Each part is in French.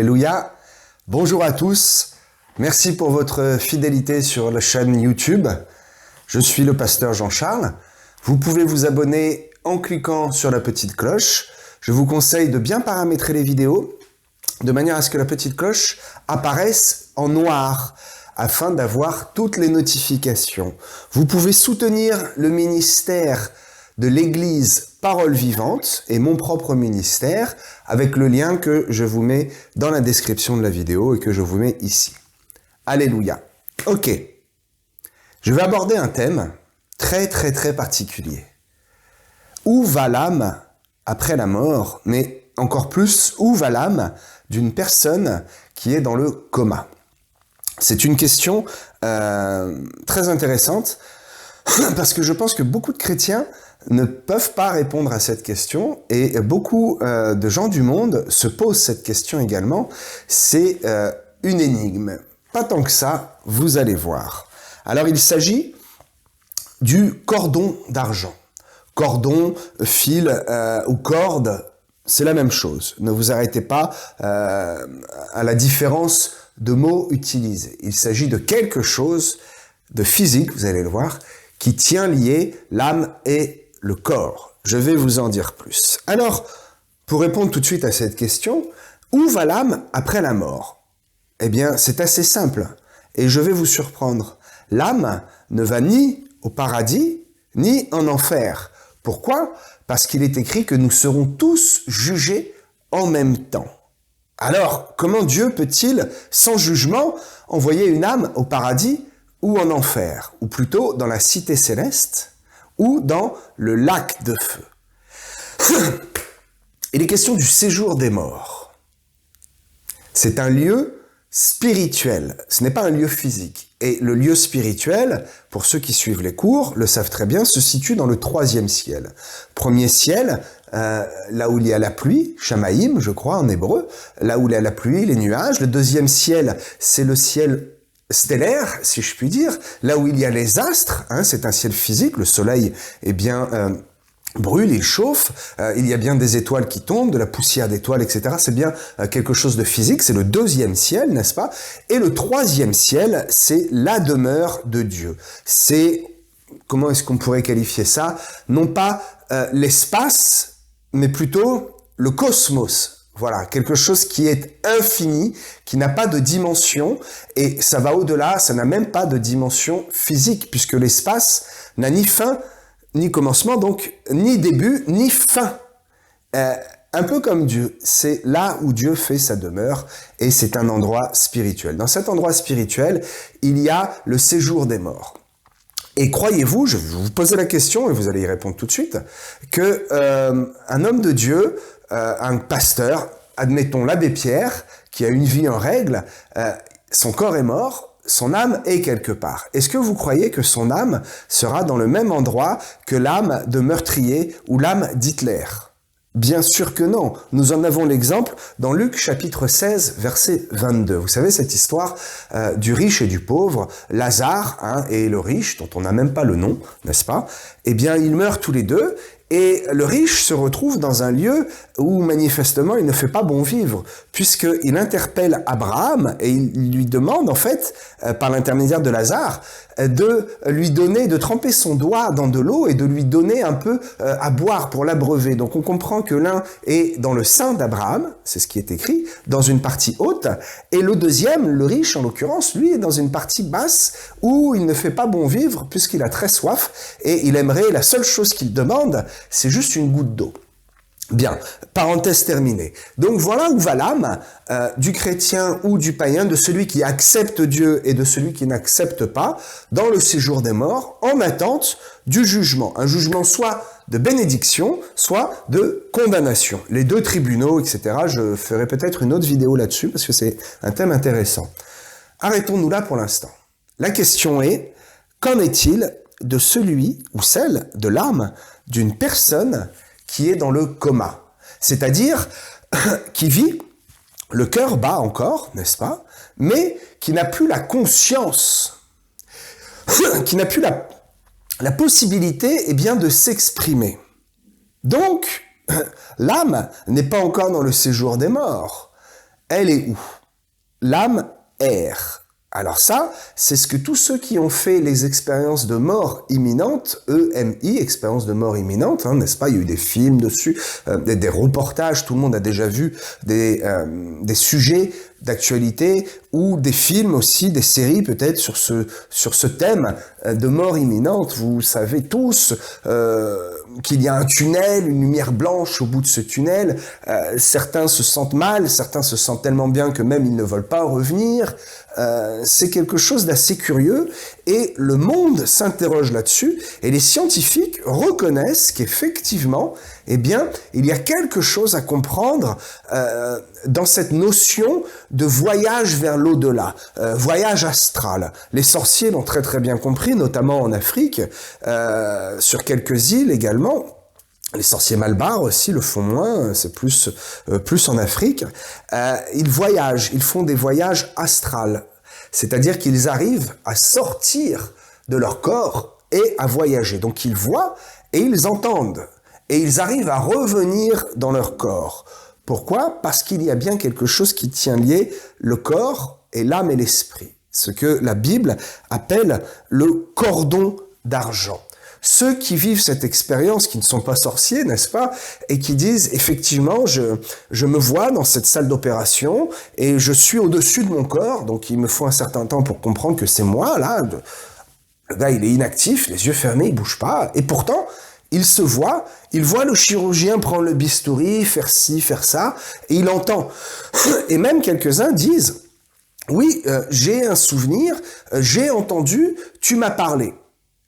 Alléluia. Bonjour à tous. Merci pour votre fidélité sur la chaîne YouTube. Je suis le pasteur Jean-Charles. Vous pouvez vous abonner en cliquant sur la petite cloche. Je vous conseille de bien paramétrer les vidéos de manière à ce que la petite cloche apparaisse en noir afin d'avoir toutes les notifications. Vous pouvez soutenir le ministère de l'Église Parole Vivante et mon propre ministère avec le lien que je vous mets dans la description de la vidéo et que je vous mets ici. Alléluia. Ok. Je vais aborder un thème très particulier. Où va l'âme après la mort, mais encore plus, où va l'âme d'une personne qui est dans le coma? C'est une question très intéressante parce que je pense que beaucoup de chrétiens ne peuvent pas répondre à cette question et beaucoup de gens du monde se posent cette question également. C'est une énigme. Pas tant que ça, vous allez voir. Alors il s'agit du cordon d'argent. Cordon, fil ou corde, c'est la même chose. Ne vous arrêtez pas à la différence de mots utilisés. Il s'agit de quelque chose de physique, vous allez le voir, qui tient lié l'âme et le corps. Je vais vous en dire plus. Alors, pour répondre tout de suite à cette question, où va l'âme après la mort? Eh bien, c'est assez simple et je vais vous surprendre. L'âme ne va ni au paradis, ni en enfer. Pourquoi? Parce qu'il est écrit que nous serons tous jugés en même temps. Alors, comment Dieu peut-il, sans jugement, envoyer une âme au paradis ou en enfer? Ou plutôt dans la cité céleste ou dans le lac de feu? Il est question du séjour des morts. C'est un lieu spirituel, ce n'est pas un lieu physique. Et le lieu spirituel, pour ceux qui suivent les cours, le savent très bien, se situe dans le 3e ciel. Premier ciel, là où il y a la pluie, Shamaïm, je crois, en hébreu, là où il y a la pluie, les nuages. Le 2e ciel, c'est le ciel stellaire, si je puis dire, là où il y a les astres, c'est un ciel physique, le soleil est bien... brûle, il chauffe, il y a bien des étoiles qui tombent, de la poussière d'étoiles, etc. C'est bien quelque chose de physique, c'est le 2e ciel, n'est-ce pas? Et le 3e ciel, c'est la demeure de Dieu. C'est, comment est-ce qu'on pourrait qualifier ça? Non pas l'espace, mais plutôt le cosmos. Voilà, quelque chose qui est infini, qui n'a pas de dimension, et ça va au-delà, ça n'a même pas de dimension physique, puisque l'espace n'a ni fin, ni commencement, donc ni début, ni fin. Un peu comme Dieu, c'est là où Dieu fait sa demeure, et c'est un endroit spirituel. Dans cet endroit spirituel, il y a le séjour des morts. Et croyez-vous, je vais vous poser la question, et vous allez y répondre tout de suite, que un homme de Dieu, un pasteur, admettons l'abbé Pierre, qui a une vie en règle, son corps est mort, son âme est quelque part. Est-ce que vous croyez que son âme sera dans le même endroit que l'âme de meurtrier ou l'âme d'Hitler? Bien sûr que non. Nous en avons l'exemple dans Luc chapitre 16, verset 22. Vous savez cette histoire du riche et du pauvre, Lazare et le riche, dont on n'a même pas le nom, n'est-ce pas? Eh bien, ils meurent tous les deux. Et le riche se retrouve dans un lieu où manifestement il ne fait pas bon vivre, puisqu'il interpelle Abraham et il lui demande en fait, par l'intermédiaire de Lazare, de lui donner, de tremper son doigt dans de l'eau et de lui donner un peu à boire pour l'abreuver. Donc on comprend que l'un est dans le sein d'Abraham, c'est ce qui est écrit, dans une partie haute, et le deuxième, le riche en l'occurrence, lui est dans une partie basse où il ne fait pas bon vivre puisqu'il a très soif et il aimerait, la seule chose qu'il demande, c'est juste une goutte d'eau. Bien, parenthèse terminée. Donc voilà où va l'âme du chrétien ou du païen, de celui qui accepte Dieu et de celui qui n'accepte pas, dans le séjour des morts, en attente du jugement. Un jugement soit de bénédiction, soit de condamnation. Les deux tribunaux, etc. Je ferai peut-être une autre vidéo là-dessus parce que c'est un thème intéressant. Arrêtons-nous là pour l'instant. La question est, qu'en est-il de celui ou celle de l'âme d'une personne qui est dans le coma, c'est-à-dire qui vit, le cœur bat encore, n'est-ce pas, mais qui n'a plus la conscience, qui n'a plus la possibilité de s'exprimer. Donc, l'âme n'est pas encore dans le séjour des morts, elle est où? L'âme erre. Alors ça, c'est ce que tous ceux qui ont fait les expériences de mort imminente, EMI, expérience de mort imminente, n'est-ce pas? Il y a eu des films dessus, des reportages, tout le monde a déjà vu des sujets d'actualité ou des films aussi, des séries peut-être sur ce thème de mort imminente. Vous savez tous qu'il y a un tunnel, une lumière blanche au bout de ce tunnel. Certains se sentent mal, certains se sentent tellement bien que même ils ne veulent pas revenir. C'est quelque chose d'assez curieux et le monde s'interroge là-dessus et les scientifiques reconnaissent qu'effectivement, eh bien, il y a quelque chose à comprendre dans cette notion de voyage vers l'au-delà, voyage astral. Les sorciers l'ont très très bien compris, notamment en Afrique, sur quelques îles également. Les sorciers malbars aussi le font moins, c'est plus en Afrique. Ils voyagent, ils font des voyages astrales, c'est-à-dire qu'ils arrivent à sortir de leur corps et à voyager. Donc ils voient et ils entendent, et ils arrivent à revenir dans leur corps. Pourquoi? Parce qu'il y a bien quelque chose qui tient lié le corps et l'âme et l'esprit, ce que la Bible appelle le cordon d'argent. Ceux qui vivent cette expérience, qui ne sont pas sorciers, n'est-ce pas, et qui disent, effectivement, je me vois dans cette salle d'opération et je suis au-dessus de mon corps, donc il me faut un certain temps pour comprendre que c'est moi, là. Le gars, il est inactif, les yeux fermés, il bouge pas, et pourtant, il se voit, il voit le chirurgien prendre le bistouri, faire ci, faire ça, et il entend. Et même quelques-uns disent, oui, j'ai un souvenir, j'ai entendu, tu m'as parlé.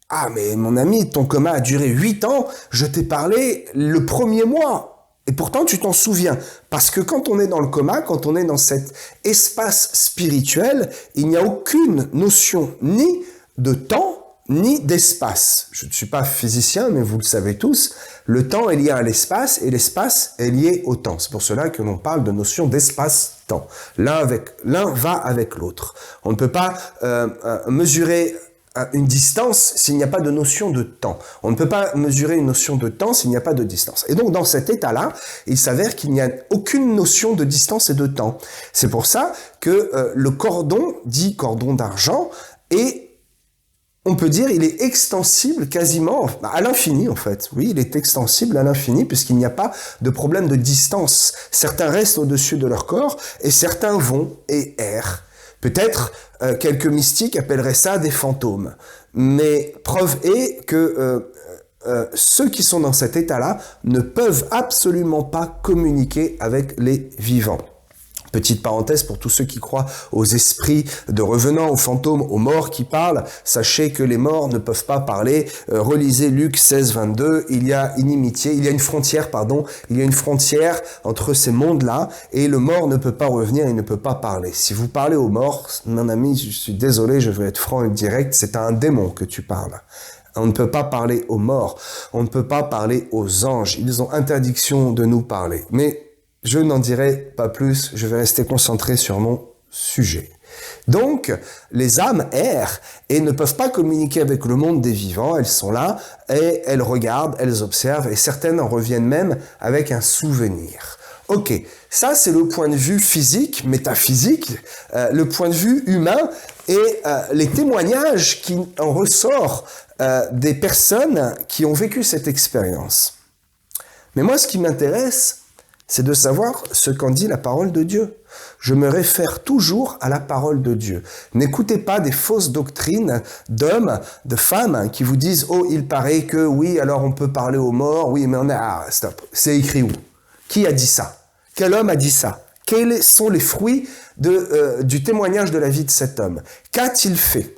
Ah, mais mon ami, ton coma a duré 8 ans, je t'ai parlé le premier mois. Et pourtant, tu t'en souviens. Parce que quand on est dans le coma, quand on est dans cet espace spirituel, il n'y a aucune notion ni de temps, ni d'espace. Je ne suis pas physicien, mais vous le savez tous, le temps est lié à l'espace et l'espace est lié au temps. C'est pour cela que l'on parle de notion d'espace-temps. L'un va avec l'autre. On ne peut pas mesurer une distance s'il n'y a pas de notion de temps. On ne peut pas mesurer une notion de temps s'il n'y a pas de distance. Et donc, dans cet état-là, il s'avère qu'il n'y a aucune notion de distance et de temps. C'est pour ça que le cordon, dit cordon d'argent, on peut dire, il est extensible quasiment à l'infini, en fait. Oui, il est extensible à l'infini puisqu'il n'y a pas de problème de distance. Certains restent au-dessus de leur corps et certains vont et errent. Peut-être quelques mystiques appelleraient ça des fantômes. Mais preuve est que ceux qui sont dans cet état-là ne peuvent absolument pas communiquer avec les vivants. Petite parenthèse pour tous ceux qui croient aux esprits de revenants, aux fantômes, aux morts qui parlent, sachez que les morts ne peuvent pas parler. Relisez Luc 16, 22, il y a une frontière entre ces mondes-là et le mort ne peut pas revenir, il ne peut pas parler. Si vous parlez aux morts, mon ami, je suis désolé, je vais être franc et direct, c'est à un démon que tu parles. On ne peut pas parler aux morts, on ne peut pas parler aux anges, ils ont interdiction de nous parler. Mais je n'en dirai pas plus, je vais rester concentré sur mon sujet. Donc, les âmes errent et ne peuvent pas communiquer avec le monde des vivants, elles sont là et elles regardent, elles observent et certaines en reviennent même avec un souvenir. Ok, ça c'est le point de vue physique, métaphysique, le point de vue humain et les témoignages qui en ressortent des personnes qui ont vécu cette expérience. Mais moi, ce qui m'intéresse, c'est de savoir ce qu'en dit la parole de Dieu. Je me réfère toujours à la parole de Dieu. N'écoutez pas des fausses doctrines d'hommes, de femmes qui vous disent « Oh, il paraît que oui, alors on peut parler aux morts. Oui, mais stop. C'est écrit où? Qui a dit ça? Quel homme a dit ça? Quels sont les fruits du témoignage de la vie de cet homme? Qu'a-t-il fait?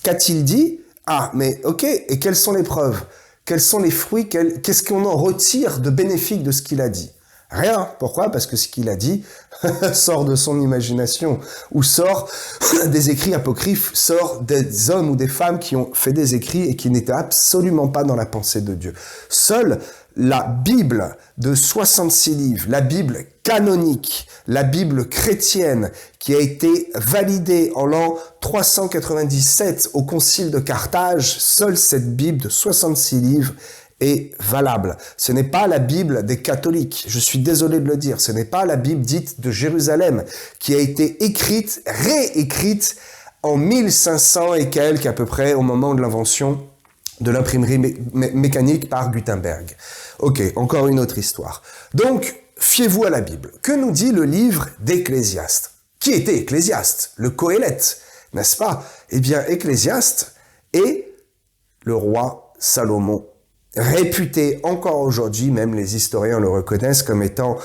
Qu'a-t-il dit? Ah, mais ok, et quelles sont les preuves? Quels sont les fruits? Qu'est-ce qu'on en retire de bénéfique de ce qu'il a dit? Rien. Pourquoi? Parce que ce qu'il a dit sort de son imagination, ou sort des écrits apocryphes, sort des hommes ou des femmes qui ont fait des écrits et qui n'étaient absolument pas dans la pensée de Dieu. Seule la Bible de 66 livres, la Bible canonique, la Bible chrétienne, qui a été validée en l'an 397 au concile de Carthage, seule cette Bible de 66 livres est valable. Ce n'est pas la Bible des catholiques, je suis désolé de le dire, ce n'est pas la Bible dite de Jérusalem qui a été écrite, réécrite en 1500 et quelques à peu près au moment de l'invention de l'imprimerie mécanique par Gutenberg. Ok, encore une autre histoire. Donc, fiez-vous à la Bible. Que nous dit le livre d'Ecclésiaste? Qui était Ecclésiaste? Le Coëlette, n'est-ce pas? Eh bien, Ecclésiaste est le roi Salomon, réputé encore aujourd'hui, même les historiens le reconnaissent comme étant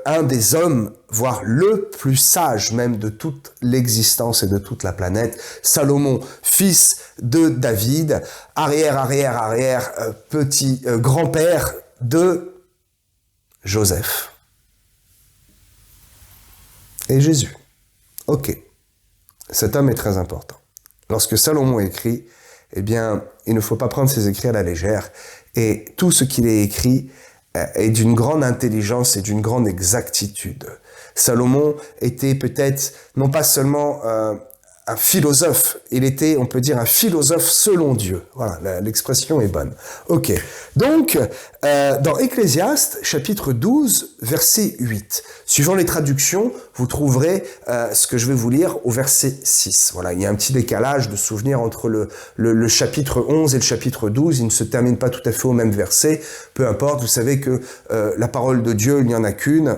un des hommes, voire le plus sage même de toute l'existence et de toute la planète. Salomon, fils de David, petit grand-père de Joseph et Jésus. Ok, cet homme est très important. Lorsque Salomon écrit, eh bien, il ne faut pas prendre ses écrits à la légère. Et tout ce qu'il est écrit est d'une grande intelligence et d'une grande exactitude. Salomon était peut-être non pas seulement un philosophe, il était, on peut dire, un philosophe selon Dieu. Voilà, l'expression est bonne. Ok, donc, dans Ecclésiaste, chapitre 12, verset 8, suivant les traductions, vous trouverez ce que je vais vous lire au verset 6. Voilà, il y a un petit décalage de souvenirs entre le chapitre 11 et le chapitre 12, ils ne se terminent pas tout à fait au même verset, peu importe, vous savez que la parole de Dieu, il n'y en a qu'une.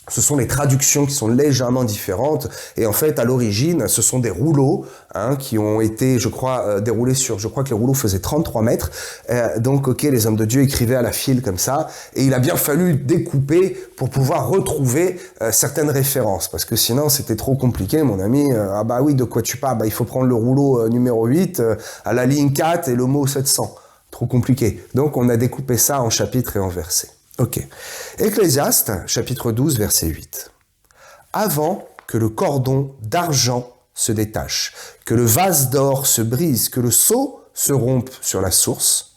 Ce sont les traductions qui sont légèrement différentes et en fait à l'origine ce sont des rouleaux qui ont été je crois déroulés sur, je crois que les rouleaux faisaient 33 mètres, donc ok, les hommes de Dieu écrivaient à la file comme ça et il a bien fallu découper pour pouvoir retrouver certaines références parce que sinon c'était trop compliqué mon ami. Ah bah oui, de quoi tu parles? Bah il faut prendre le rouleau numéro 8 à la ligne 4 et le mot 700, trop compliqué, donc on a découpé ça en chapitres et en versets. Ok. Ecclésiaste, chapitre 12, verset 8. Avant que le cordon d'argent se détache, que le vase d'or se brise, que le seau se rompe sur la source,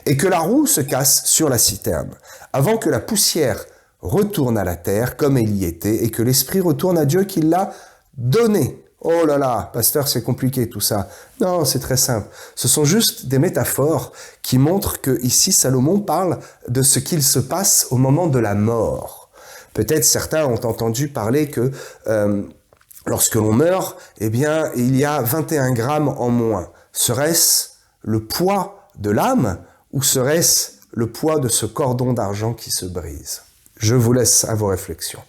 et que la roue se casse sur la citerne, avant que la poussière retourne à la terre comme elle y était, et que l'esprit retourne à Dieu qui l'a donné. Oh là là, pasteur, c'est compliqué tout ça. Non, c'est très simple. Ce sont juste des métaphores qui montrent que ici Salomon parle de ce qu'il se passe au moment de la mort. Peut-être certains ont entendu parler que lorsque l'on meurt, eh bien, il y a 21 grammes en moins. Serait-ce le poids de l'âme ou serait-ce le poids de ce cordon d'argent qui se brise? Je vous laisse à vos réflexions.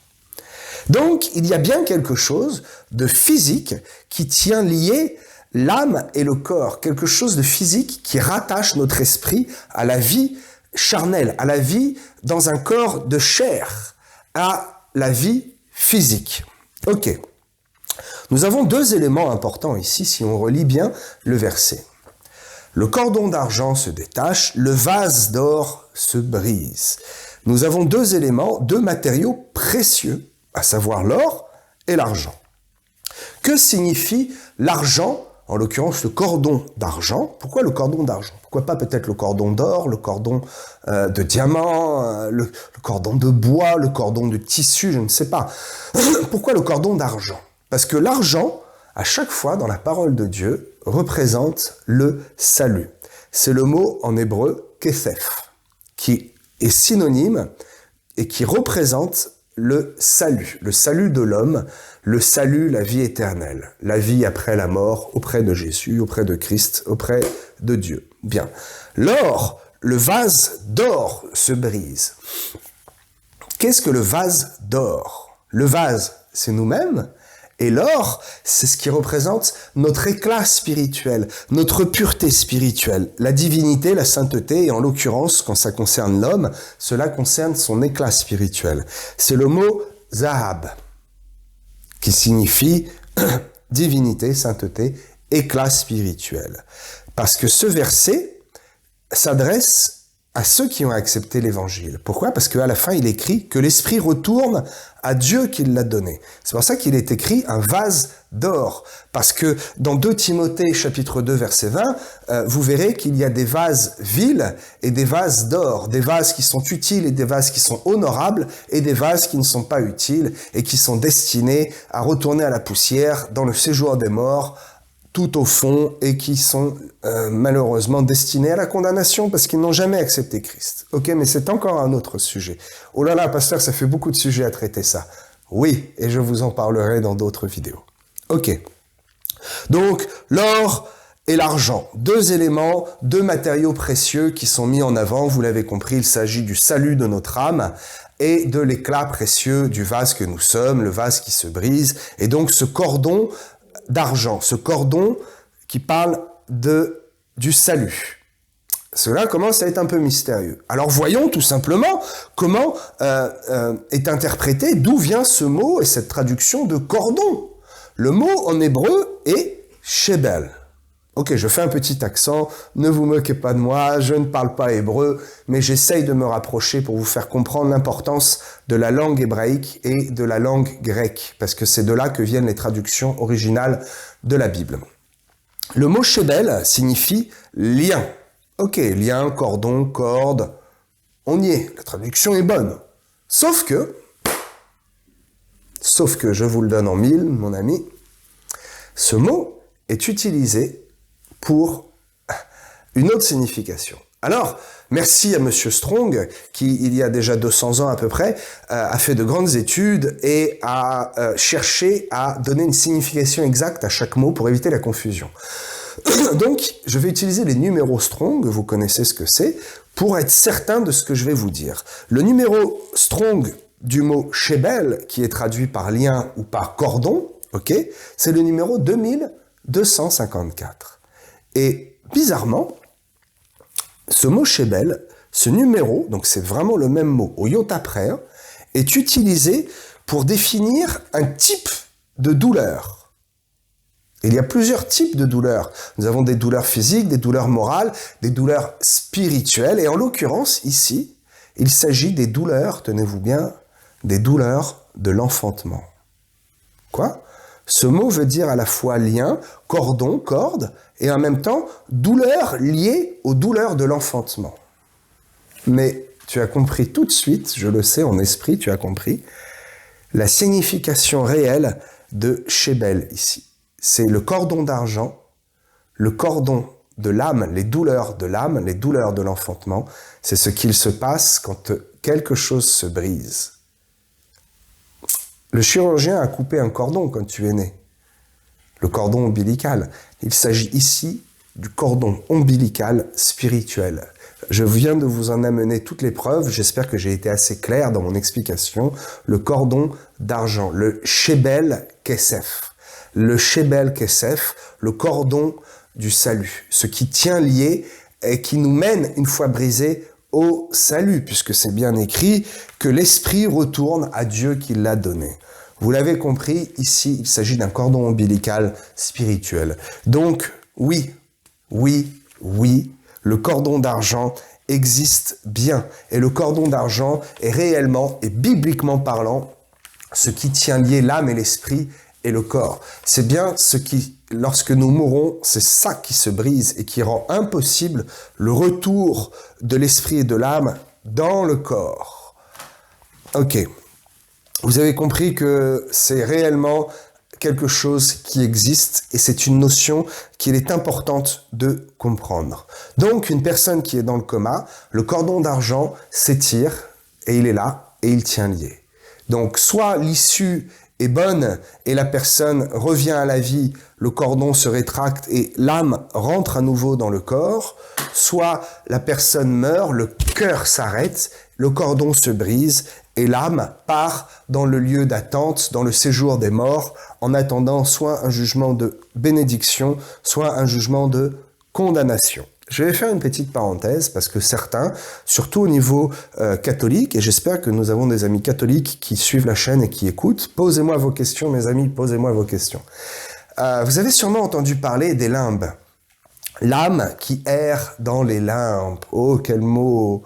Donc, il y a bien quelque chose de physique qui tient lié l'âme et le corps, quelque chose de physique qui rattache notre esprit à la vie charnelle, à la vie dans un corps de chair, à la vie physique. Ok. Nous avons deux éléments importants ici, si on relit bien le verset. Le cordon d'argent se détache, le vase d'or se brise. Nous avons deux éléments, deux matériaux précieux, à savoir l'or et l'argent. Que signifie l'argent, en l'occurrence le cordon d'argent? Pourquoi le cordon d'argent? Pourquoi pas peut-être le cordon d'or, le cordon de diamant, le cordon de bois, le cordon de tissu, je ne sais pas. Pourquoi le cordon d'argent? Parce que l'argent, à chaque fois dans la parole de Dieu, représente le salut. C'est le mot en hébreu kesef, qui est synonyme et qui représente le salut de l'homme, le salut, la vie éternelle, la vie après la mort, auprès de Jésus, auprès de Christ, auprès de Dieu. Bien. L'or, le vase d'or se brise. Qu'est-ce que le vase d'or? Le vase, c'est nous-mêmes, et l'or, c'est ce qui représente notre éclat spirituel, notre pureté spirituelle, la divinité, la sainteté, et en l'occurrence, quand ça concerne l'homme, cela concerne son éclat spirituel. C'est le mot zahab, qui signifie divinité, sainteté, éclat spirituel. Parce que ce verset s'adresse à ceux qui ont accepté l'évangile. Pourquoi? Parce qu'à la fin, il écrit que l'esprit retourne à Dieu qui l'a donné. C'est pour ça qu'il est écrit un vase d'or. Parce que dans 2 Timothée chapitre 2 verset 20, vous verrez qu'il y a des vases vils et des vases d'or. Des vases qui sont utiles et des vases qui sont honorables et des vases qui ne sont pas utiles et qui sont destinés à retourner à la poussière dans le séjour des morts tout au fond et qui sont malheureusement destinés à la condamnation parce qu'ils n'ont jamais accepté Christ. Ok, mais c'est encore un autre sujet. Oh là là, pasteur, ça fait beaucoup de sujets à traiter ça. Oui, et je vous en parlerai dans d'autres vidéos. Ok. Donc, l'or et l'argent, deux éléments, deux matériaux précieux qui sont mis en avant. Vous l'avez compris, il s'agit du salut de notre âme et de l'éclat précieux du vase que nous sommes, le vase qui se brise. Et donc, ce cordon d'argent, ce cordon qui parle du salut. Cela commence à être un peu mystérieux. Alors voyons tout simplement comment est interprété, d'où vient ce mot et cette traduction de cordon. Le mot en hébreu est shebel. Ok, je fais un petit accent, ne vous moquez pas de moi, je ne parle pas hébreu, mais j'essaye de me rapprocher pour vous faire comprendre l'importance de la langue hébraïque et de la langue grecque, parce que c'est de là que viennent les traductions originales de la Bible. Le mot shebel signifie lien. Ok, lien, cordon, corde, on y est, la traduction est bonne. Sauf que, je vous le donne en mille, mon ami, ce mot est utilisé pour une autre signification. Alors, merci à Monsieur Strong, qui, il y a déjà 200 ans à peu près, a fait de grandes études et a cherché à donner une signification exacte à chaque mot pour éviter la confusion. Donc, je vais utiliser les numéros Strong, vous connaissez ce que c'est, pour être certain de ce que je vais vous dire. Le numéro Strong du mot shebel, qui est traduit par lien ou par cordon, ok, c'est le numéro 2254. Et bizarrement, ce mot shebel, ce numéro, donc c'est vraiment le même mot, au iota près, est utilisé pour définir un type de douleur. Il y a plusieurs types de douleurs. Nous avons des douleurs physiques, des douleurs morales, des douleurs spirituelles, et en l'occurrence, ici, il s'agit des douleurs, tenez-vous bien, des douleurs de l'enfantement. Quoi ? Ce mot veut dire à la fois lien, cordon, corde, et en même temps douleur liée aux douleurs de l'enfantement. Mais tu as compris tout de suite, je le sais en esprit, tu as compris, la signification réelle de shebel ici. C'est le cordon d'argent, le cordon de l'âme, les douleurs de l'âme, les douleurs de l'enfantement. C'est ce qu'il se passe quand quelque chose se brise. Le chirurgien a coupé un cordon quand tu es né, le cordon ombilical. Il s'agit ici du cordon ombilical spirituel. Je viens de vous en amener toutes les preuves, j'espère que j'ai été assez clair dans mon explication. Le cordon d'argent, le shebel kesef. Le shebel kesef, le cordon du salut, ce qui tient lié et qui nous mène, une fois brisé, au salut, puisque c'est bien écrit que l'esprit retourne à Dieu qui l'a donné. Vous l'avez compris, ici, il s'agit d'un cordon ombilical spirituel. Donc, oui, le cordon d'argent existe bien. Et le cordon d'argent est réellement et bibliquement parlant ce qui tient lié l'âme et l'esprit et le corps. C'est bien ce qui, lorsque nous mourons, c'est ça qui se brise et qui rend impossible le retour de l'esprit et de l'âme dans le corps. Ok. Vous avez compris que c'est réellement quelque chose qui existe et c'est une notion qu'il est importante de comprendre. Donc, une personne qui est dans le coma, le cordon d'argent s'étire et il est là et il tient lié. Donc, soit l'issue est bonne et la personne revient à la vie, le cordon se rétracte et l'âme rentre à nouveau dans le corps, soit la personne meurt, le cœur s'arrête, le cordon se brise et l'âme part dans le lieu d'attente, dans le séjour des morts, en attendant soit un jugement de bénédiction, soit un jugement de condamnation. Je vais faire une petite parenthèse parce que certains, surtout au niveau catholique, et j'espère que nous avons des amis catholiques qui suivent la chaîne et qui écoutent, posez-moi vos questions, mes amis, posez-moi vos questions. Vous avez sûrement entendu parler des limbes. L'âme qui erre dans les limbes. Oh, quel mot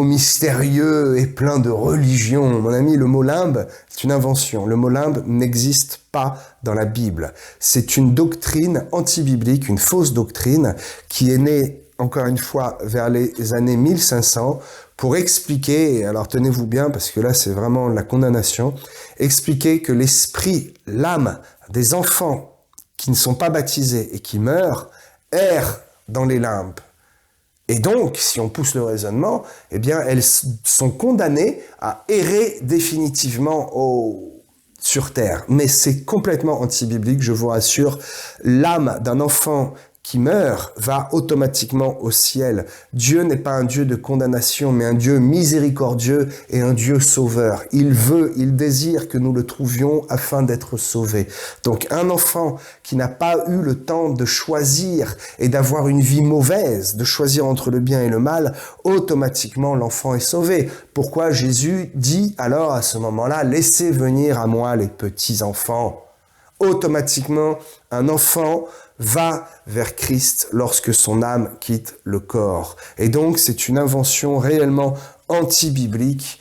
mystérieux et plein de religion. Mon ami, le mot limbe, c'est une invention. Le mot limbe n'existe pas dans la Bible. C'est une doctrine anti-biblique, une fausse doctrine qui est née, encore une fois, vers les années 1500 pour expliquer, alors tenez-vous bien parce que là c'est vraiment la condamnation, expliquer que l'esprit, l'âme des enfants qui ne sont pas baptisés et qui meurent errent dans les limbes. Et donc, si on pousse le raisonnement, eh bien, elles sont condamnées à errer définitivement sur terre. Mais c'est complètement anti-biblique, je vous rassure. L'âme d'un enfant qui meurt va automatiquement au ciel. Dieu n'est pas un Dieu de condamnation, mais un Dieu miséricordieux et un Dieu sauveur. Il désire que nous le trouvions afin d'être sauvés. Donc un enfant qui n'a pas eu le temps de choisir et d'avoir une vie mauvaise, de choisir entre le bien et le mal, automatiquement l'enfant est sauvé. Pourquoi Jésus dit alors à ce moment-là, laissez venir à moi les petits enfants. Automatiquement, un enfant va vers Christ lorsque son âme quitte le corps. Et donc, c'est une invention réellement anti-biblique,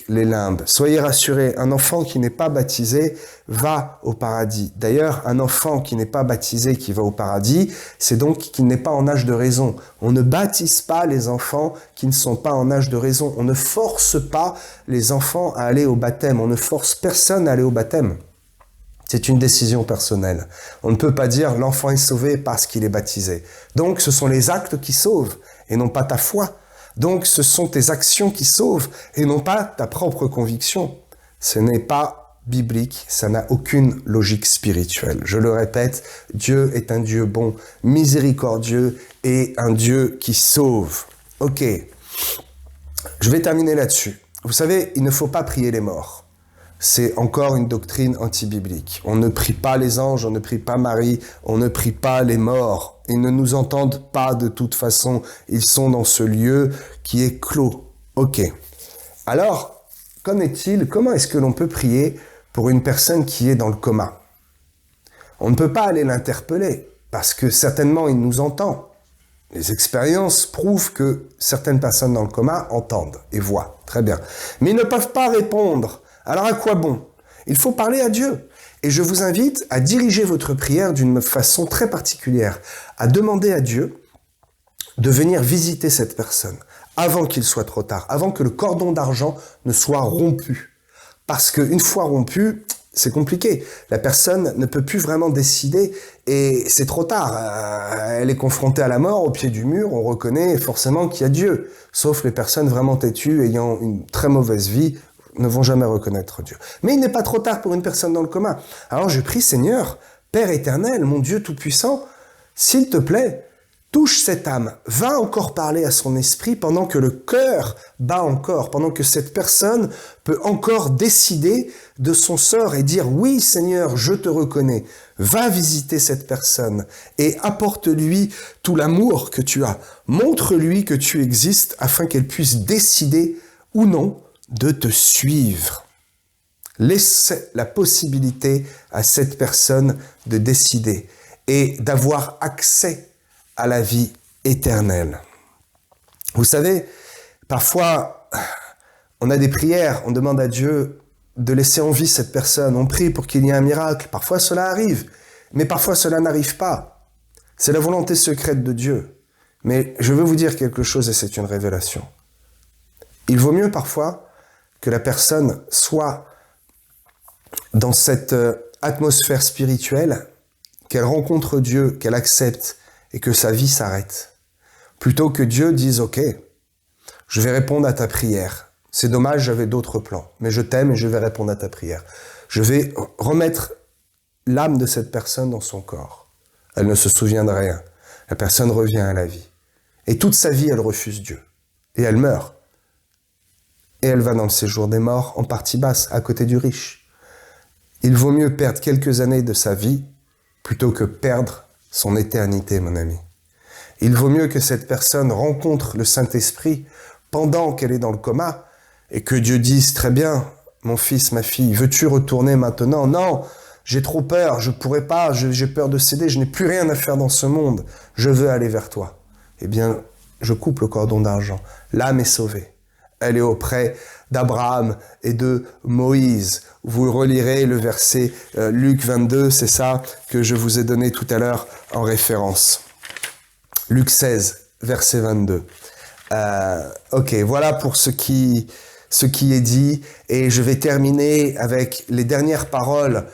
les limbes. Soyez rassurés, un enfant qui n'est pas baptisé va au paradis. D'ailleurs, un enfant qui n'est pas baptisé qui va au paradis, c'est donc qu'il n'est pas en âge de raison. On ne baptise pas les enfants qui ne sont pas en âge de raison. On ne force pas les enfants à aller au baptême. On ne force personne à aller au baptême. C'est une décision personnelle. On ne peut pas dire l'enfant est sauvé parce qu'il est baptisé. Donc ce sont les actes qui sauvent et non pas ta foi. Donc ce sont tes actions qui sauvent et non pas ta propre conviction. Ce n'est pas biblique, ça n'a aucune logique spirituelle. Je le répète, Dieu est un Dieu bon, miséricordieux et un Dieu qui sauve. Ok, je vais terminer là-dessus. Vous savez, il ne faut pas prier les morts. C'est encore une doctrine anti-biblique. On ne prie pas les anges, on ne prie pas Marie, on ne prie pas les morts. Ils ne nous entendent pas de toute façon. Ils sont dans ce lieu qui est clos. Ok. Alors, qu'en est-il? Comment est-ce que l'on peut prier pour une personne qui est dans le coma? On ne peut pas aller l'interpeller parce que certainement il nous entend. Les expériences prouvent que certaines personnes dans le coma entendent et voient. Très bien. Mais ils ne peuvent pas répondre. Alors à quoi bon? Il faut parler à Dieu. Et je vous invite à diriger votre prière d'une façon très particulière, à demander à Dieu de venir visiter cette personne avant qu'il soit trop tard, avant que le cordon d'argent ne soit rompu. Parce qu'une fois rompu, c'est compliqué. La personne ne peut plus vraiment décider et c'est trop tard. Elle est confrontée à la mort au pied du mur, on reconnaît forcément qu'il y a Dieu. Sauf les personnes vraiment têtues ayant une très mauvaise vie, ne vont jamais reconnaître Dieu. Mais il n'est pas trop tard pour une personne dans le coma. Alors je prie, Seigneur, Père éternel, mon Dieu tout-puissant, s'il te plaît, touche cette âme, va encore parler à son esprit pendant que le cœur bat encore, pendant que cette personne peut encore décider de son sort et dire « Oui, Seigneur, je te reconnais ». Va visiter cette personne et apporte-lui tout l'amour que tu as. Montre-lui que tu existes afin qu'elle puisse décider ou non de te suivre. Laisse la possibilité à cette personne de décider et d'avoir accès à la vie éternelle. Vous savez, parfois, on a des prières, on demande à Dieu de laisser en vie cette personne, on prie pour qu'il y ait un miracle. Parfois, cela arrive, mais parfois, cela n'arrive pas. C'est la volonté secrète de Dieu. Mais je veux vous dire quelque chose et c'est une révélation. Il vaut mieux parfois que la personne soit dans cette atmosphère spirituelle, qu'elle rencontre Dieu, qu'elle accepte et que sa vie s'arrête. Plutôt que Dieu dise « Ok, je vais répondre à ta prière. C'est dommage, j'avais d'autres plans, mais je t'aime et je vais répondre à ta prière. Je vais remettre l'âme de cette personne dans son corps. Elle ne se souvient de rien. La personne revient à la vie. Et toute sa vie, elle refuse Dieu. Et elle meurt. Et elle va dans le séjour des morts en partie basse, à côté du riche. Il vaut mieux perdre quelques années de sa vie plutôt que perdre son éternité, mon ami. Il vaut mieux que cette personne rencontre le Saint-Esprit pendant qu'elle est dans le coma et que Dieu dise « Très bien, mon fils, ma fille, veux-tu retourner maintenant? Non, j'ai trop peur, je pourrais pas, j'ai peur de céder, je n'ai plus rien à faire dans ce monde, je veux aller vers toi. » Eh bien, je coupe le cordon d'argent. L'âme est sauvée. Elle est auprès d'Abraham et de Moïse. Vous relirez le verset Luc 22, c'est ça que je vous ai donné tout à l'heure en référence. Luc 16, verset 22. Ok, voilà pour ce qui est dit. Et je vais terminer avec les dernières paroles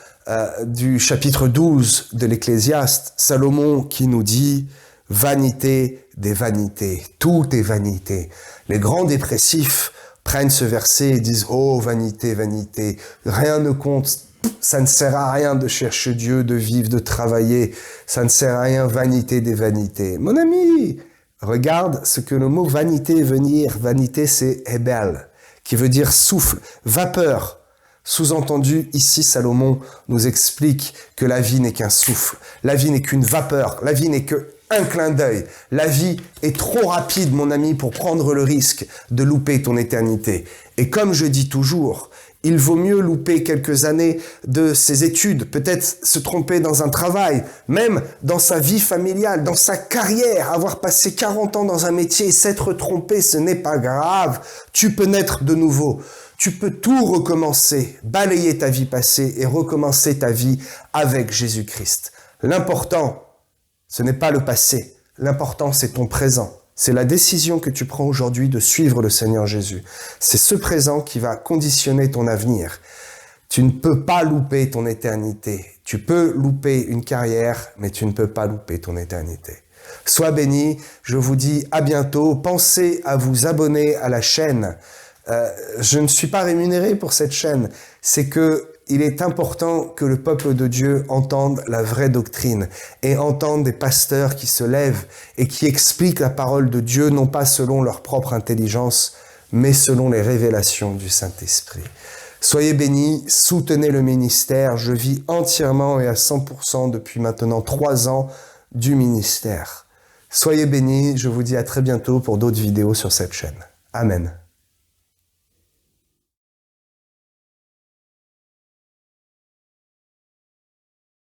du chapitre 12 de l'Ecclésiaste, Salomon qui nous dit « Vanité des vanités, tout est vanité ». Les grands dépressifs prennent ce verset et disent « Oh, vanité, vanité, rien ne compte, ça ne sert à rien de chercher Dieu, de vivre, de travailler, ça ne sert à rien, vanité des vanités ». Mon ami, regarde ce que le mot vanité veut dire. Vanité, c'est « hebel », qui veut dire souffle, vapeur. Sous-entendu, ici, Salomon nous explique que la vie n'est qu'un souffle, la vie n'est qu'une vapeur, la vie n'est qu'un clin d'œil. La vie est trop rapide, mon ami, pour prendre le risque de louper ton éternité. Et comme je dis toujours, il vaut mieux louper quelques années de ses études, peut-être se tromper dans un travail, même dans sa vie familiale, dans sa carrière, avoir passé 40 ans dans un métier et s'être trompé, ce n'est pas grave. Tu peux naître de nouveau. Tu peux tout recommencer, balayer ta vie passée et recommencer ta vie avec Jésus-Christ. L'important, ce n'est pas le passé. L'important, c'est ton présent. C'est la décision que tu prends aujourd'hui de suivre le Seigneur Jésus. C'est ce présent qui va conditionner ton avenir. Tu ne peux pas louper ton éternité. Tu peux louper une carrière, mais tu ne peux pas louper ton éternité. Sois béni. Je vous dis à bientôt. Pensez à vous abonner à la chaîne. Je ne suis pas rémunéré pour cette chaîne. C'est que il est important que le peuple de Dieu entende la vraie doctrine et entende des pasteurs qui se lèvent et qui expliquent la parole de Dieu, non pas selon leur propre intelligence, mais selon les révélations du Saint-Esprit. Soyez bénis, soutenez le ministère. Je vis entièrement et à 100% depuis maintenant 3 ans du ministère. Soyez bénis, je vous dis à très bientôt pour d'autres vidéos sur cette chaîne. Amen.